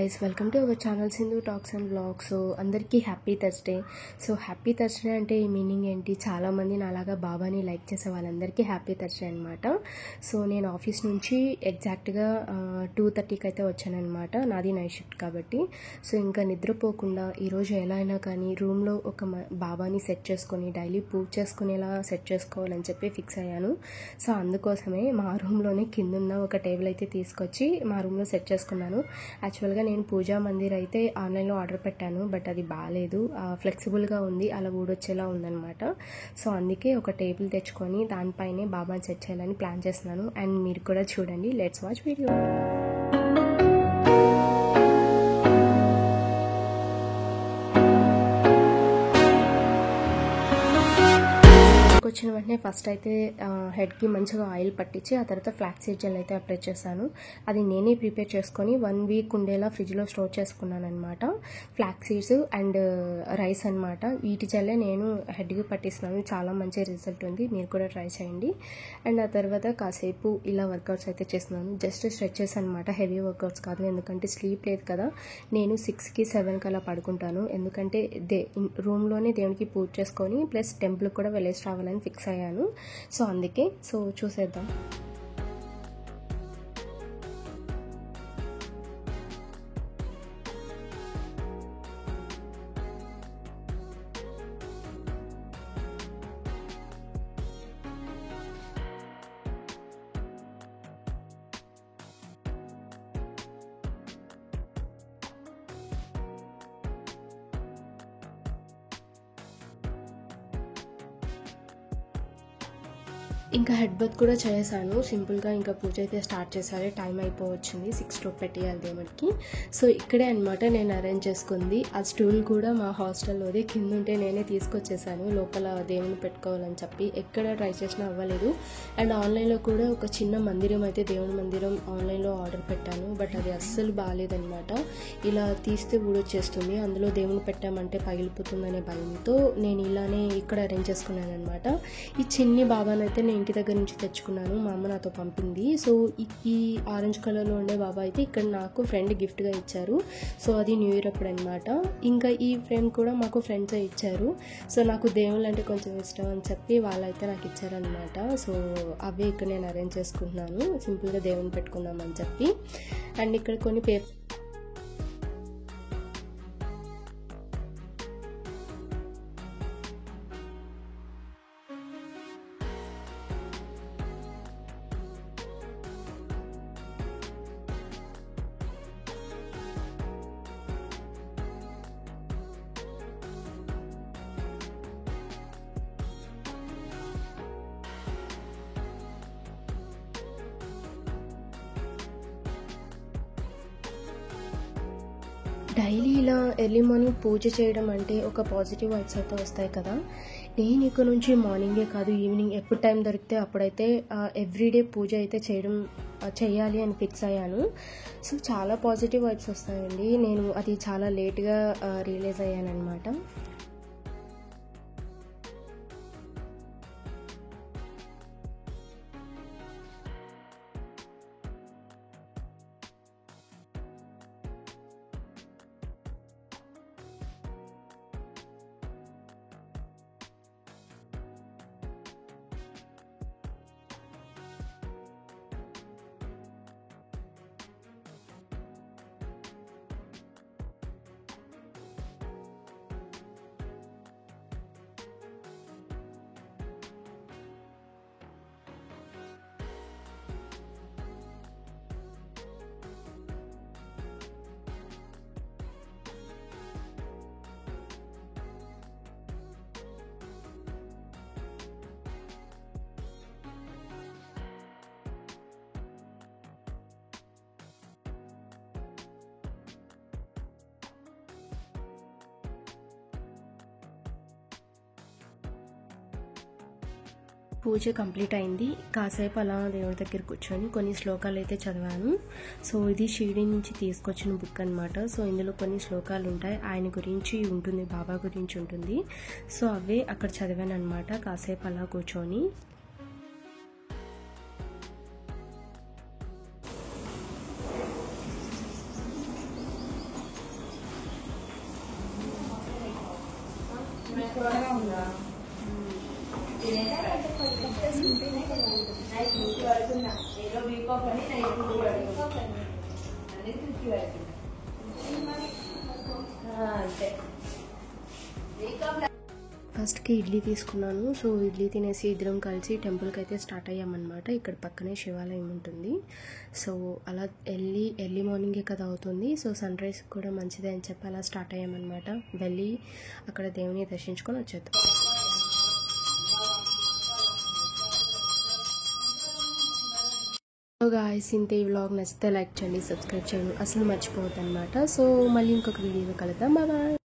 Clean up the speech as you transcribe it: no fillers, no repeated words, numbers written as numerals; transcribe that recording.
guys, welcome to our channel Sindhu Talks and Vlogs. So అందరికీ happy Thursday. So happy Thursday అంటే ఈ meaning ఏంటి, చాలామంది నాలాగా బాబాని లైక్ చేసే వాళ్ళందరికీ హ్యాపీ థర్స్డే అనమాట. సో నేను ఆఫీస్ నుంచి ఎగ్జాక్ట్గా 2:30కి అయితే వచ్చానమాట, నాది నైట్ షిఫ్ట్ కాబట్టి. సో ఇంకా నిద్రపోకుండా ఈరోజు ఎలా అయినా కానీ రూమ్లో ఒక బాబాని సెట్ చేసుకొని డైలీ పూజ చేసుకునేలా సెట్ చేసుకోవాలని చెప్పి ఫిక్స్ అయ్యాను. సో అందుకోసమే మా రూమ్లోనే కిందున్న ఒక టేబుల్ అయితే తీసుకొచ్చి మా రూమ్లో సెట్ చేసుకున్నాను. యాక్చువల్గా నేను పూజా మందిర్ అయితే ఆన్లైన్లో ఆర్డర్ పెట్టాను, బట్ అది బాగాలేదు, ఫ్లెక్సిబుల్గా ఉంది, అలా ఊడొచ్చేలా ఉందన్నమాట. సో అందుకే ఒక టేబుల్ తెచ్చుకొని దానిపైనే బాబాని సెట్ చేయాలని ప్లాన్ చేస్తున్నాను. అండ్ మీరు కూడా చూడండి, లెట్స్ వాచ్ వీడియో. వచ్చిన వెంటనే ఫస్ట్ అయితే హెడ్కి మంచిగా ఆయిల్ పట్టించి ఆ తర్వాత ఫ్లాక్స్ సీడ్ జెల్ అయితే అప్లై చేశాను. అది నేనే ప్రిపేర్ చేసుకొని 1 వీక్ ఉండేలా ఫ్రిడ్జ్లో స్టోర్ చేసుకున్నాను అనమాట. ఫ్లాక్స్ సీడ్స్ అండ్ రైస్ అనమాట, వీటి జెల్లే నేను హెడ్కి పట్టిస్తున్నాను. చాలా మంచి రిజల్ట్ ఉంది, మీరు కూడా ట్రై చేయండి. అండ్ ఆ తర్వాత కాసేపు ఇలా వర్కౌట్స్ అయితే చేస్తున్నాను. జస్ట్ స్ట్రెచెస్ అనమాట, హెవీ వర్కౌట్స్ కాదు. ఎందుకంటే స్లీప్ లేదు కదా, నేను 6కి 7కి అలా పడుకుంటాను. ఎందుకంటే రూమ్లోనే దేవునికి పూజ చేసుకొని ప్లస్ టెంపుల్కి కూడా వెళ్ళేసి రావాలని ఫిక్స్ అయ్యాను. సో అందుకే చూసేద్దాం. ఇంకా హెడ్ బాత్ కూడా చేశాను సింపుల్గా. ఇంకా పూజ అయితే స్టార్ట్ చేశారు, టైం అయిపోవచ్చింది, 6 పెట్టేయాలి దేవుడికి. సో ఇక్కడే అనమాట నేను అరేంజ్ చేసుకుంది. ఆ స్టూల్ కూడా మా హాస్టల్లోది, కింద ఉంటే నేనే తీసుకొచ్చేసాను లోపల దేవుని పెట్టుకోవాలని చెప్పి. ఎక్కడ ట్రై చేసినా అవ్వలేదు. అండ్ ఆన్లైన్లో కూడా ఒక చిన్న మందిరం అయితే దేవుని మందిరం ఆన్లైన్లో ఆర్డర్ పెట్టాను, బట్ అది అస్సలు బాగాలేదనమాట. ఇలా తీస్తే ఊడొచ్చేస్తుంది, అందులో దేవుని పెట్టామంటే పగిలిపోతుందనే భయంతో నేను ఇలానే ఇక్కడ అరేంజ్ చేసుకున్నాను అనమాట. ఈ చిన్ని బాబాని అయితే నేను ఇంటి దగ్గర నుంచి తెచ్చుకున్నాను, మా అమ్మ నాతో పంపింది. సో ఈ ఆరెంజ్ కలర్లో ఉండే బాబా అయితే ఇక్కడ నాకు ఫ్రెండ్ గిఫ్ట్గా ఇచ్చారు. సో అది న్యూ ఇయర్ అప్పుడు అనమాట. ఇంకా ఈ ఫ్రేమ్ కూడా మాకు ఫ్రెండ్సే ఇచ్చారు. సో నాకు దేవుళ్ళు అంటే కొంచెం ఇష్టం అని చెప్పి వాళ్ళైతే నాకు ఇచ్చారనమాట. సో అవే ఇక్కడ నేను అరేంజ్ చేసుకుంటున్నాను, సింపుల్గా దేవుని పెట్టుకుందామని చెప్పి. అండ్ ఇక్కడ కొన్ని పేపర్ డైలీ ఇలా ఎర్లీ మార్నింగ్ పూజ చేయడం అంటే ఒక పాజిటివ్ వైబ్స్ అయితే వస్తాయి కదా. నేను ఇక్కడ నుంచి మార్నింగే కాదు, ఈవినింగ్ ఎప్పుడు టైం దొరికితే అప్పుడైతే ఎవ్రీడే పూజ అయితే చేయాలి అని ఫిక్స్ అయ్యాను. సో చాలా పాజిటివ్ వైబ్స్ వస్తాయండి. నేను అది చాలా లేట్గా రియలైజ్ అయ్యాను అనమాట. పూజ కంప్లీట్ అయింది. కాసేపు అలా దేవుడి దగ్గర కూర్చొని కొన్ని శ్లోకాలు అయితే చదివాను. సో ఇది షిరిడి నుంచి తీసుకొచ్చిన బుక్ అనమాట. సో ఇందులో కొన్ని శ్లోకాలు ఉంటాయి, ఆయన గురించి ఉంటుంది, బాబా గురించి ఉంటుంది. సో అవే అక్కడ చదివాను అనమాట కాసేపు అలా కూర్చొని. ఫస్ట్కి ఇడ్లీ తీసుకున్నాను. సో ఇడ్లీ తినేసి ఇద్దరం కలిసి టెంపుల్కి అయితే స్టార్ట్ అయ్యామన్నమాట. ఇక్కడ పక్కనే శివాలయం ఉంటుంది. సో అలా ఎర్లీ మార్నింగే కదా అవుతుంది. సో సన్ రైజ్ కూడా మంచిదే అని చెప్పి అలా స్టార్ట్ అయ్యామన్నమాట. వెళ్ళి అక్కడ దేవుని దర్శించుకొని వచ్చేద్దాం. సో గాయ్స్, ఇంతే ఈ వ్లాగ్ నచ్చితే లైక్ చేయండి, సబ్స్క్రైబ్ చేయండి, అసలు మర్చిపోవద్దు అనమాట. సో మళ్ళీ ఇంకొక వీడియోలో కలుద్దాం. బాయ్.